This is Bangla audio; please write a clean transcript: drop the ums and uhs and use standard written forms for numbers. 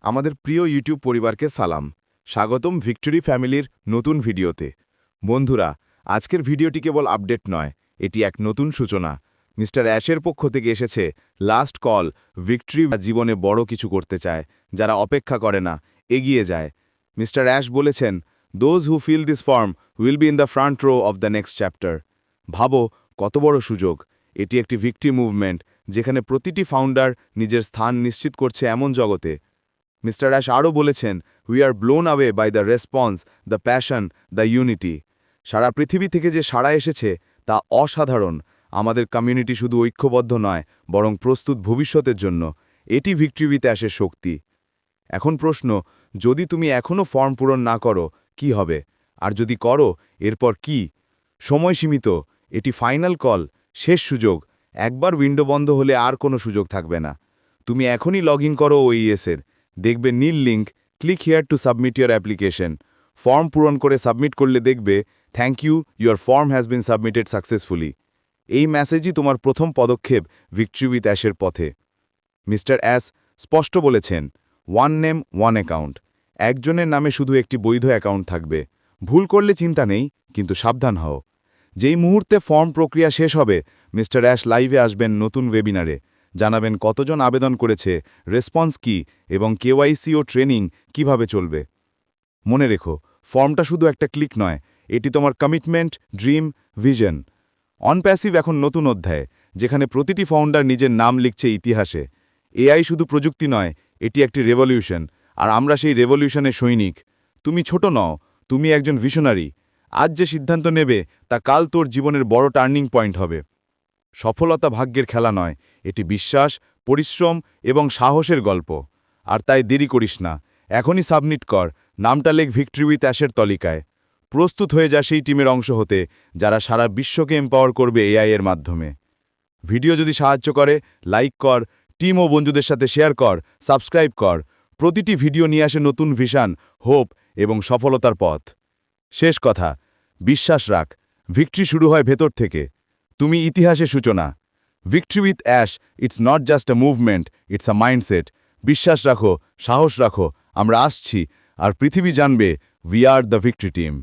আমাদের প্রিয় ইউটিউব পরিবারকে সালাম, স্বাগতম ভিক্টরি ফ্যামিলির নতুন ভিডিওতে। বন্ধুরা, আজকের ভিডিওটি কেবল আপডেট নয়, এটি এক নতুন সূচনা। মিস্টার অ্যাশের পক্ষ থেকে এসেছে লাস্ট কল। ভিক্টরি জীবনে বড় কিছু করতে চায়, যারা অপেক্ষা করে না, এগিয়ে যায়। মিস্টার অ্যাশ বলেছেন, those who fill this form will be in the front row of the next chapter. ভাবো কত বড় সুযোগ! এটি একটি ভিক্টরি মুভমেন্ট, যেখানে প্রতিটি ফাউন্ডার নিজের স্থান নিশ্চিত করছে এমন জগতে। মিস্টার অ্যাশ আরও বলেছেন, we are blown away by the response, the passion, the unity. সারা পৃথিবী থেকে যে সাড়া এসেছে তা অসাধারণ। আমাদের কমিউনিটি শুধু ঐক্যবদ্ধ নয়, বরং প্রস্তুত ভবিষ্যতের জন্য। এটি ভিক্টরি উইথ অ্যাশের শক্তি। এখন প্রশ্ন, যদি তুমি এখনও ফর্ম পূরণ না করো, কি হবে? আর যদি করো, এরপর কি? সময় সীমিত, এটি ফাইনাল কল, শেষ সুযোগ। একবার উইন্ডো বন্ধ হলে আর কোনো সুযোগ থাকবে না। তুমি এখনই লগ ইন করো ওইএসের, দেখবে নীল link, click here to submit your application. Form পূরণ করে সাবমিট করলে দেখবে, thank you, your form has been submitted successfully. এই মেসেজই তোমার প্রথম পদক্ষেপ ভিক্টরি উইথ অ্যাশের পথে। মিস্টার অ্যাশ স্পষ্ট বলেছেন, ওয়ান নেম ওয়ান অ্যাকাউন্ট। একজনের নামে শুধু একটি বৈধ অ্যাকাউন্ট থাকবে। ভুল করলে চিন্তা নেই, কিন্তু সাবধান হও। যেই মুহূর্তে ফর্ম প্রক্রিয়া শেষ হবে, মিস্টার অ্যাশ লাইভে আসবেন নতুন ওয়েবিনারে, জানাবেন কতজন আবেদন করেছে, রেসপন্স কি এবং কেওয়াইসি ও ট্রেনিং কিভাবে চলবে। মনে রেখো, ফর্মটা শুধু একটা ক্লিক নয়, এটি তোমার কমিটমেন্ট, ড্রিম, ভিশন। অনপ্যাসিভ এখন নতুন অধ্যায়, যেখানে প্রতিটি ফাউন্ডার নিজের নাম লিখছে ইতিহাসে। এআই শুধু প্রযুক্তি নয়, এটি একটি রেভলিউশন, আর আমরা সেই রেভলিউশনের সৈনিক। তুমি ছোট নও, তুমি একজন ভিশনারি। আজ যে সিদ্ধান্ত নেবে, তা কাল তোর জীবনের বড় টার্নিং পয়েন্ট হবে। সফলতা ভাগ্যের খেলা নয়, এটি বিশ্বাস, পরিশ্রম এবং সাহসের গল্প। আর তাই দেরি করিস না, এখনই সাবমিট কর, নামটা লেখ ভিক্টরি উইথ অ্যাশের তালিকায়। প্রস্তুত হয়ে যা সেই টিমের অংশ হতে, যারা সারা বিশ্বকে এম্পাওয়ার করবে এআই এর মাধ্যমে। ভিডিও যদি সাহায্য করে, লাইক কর, টিম ও বন্ধুদের সাথে শেয়ার কর, সাবস্ক্রাইব কর। প্রতিটি ভিডিও নিয়ে আসে নতুন ভিশন, হোপ এবং সফলতার পথ। শেষ কথা, বিশ্বাস রাখ, ভিক্টরি শুরু হয় ভেতর থেকে। তুমি ইতিহাসের সূচনা। Victory with ash, it's not just a movement, it's a mindset. বিশ্বাস রাখো, সাহস রাখো, আমরা আসছি, আর পৃথিবী জানবে, we are the victory team.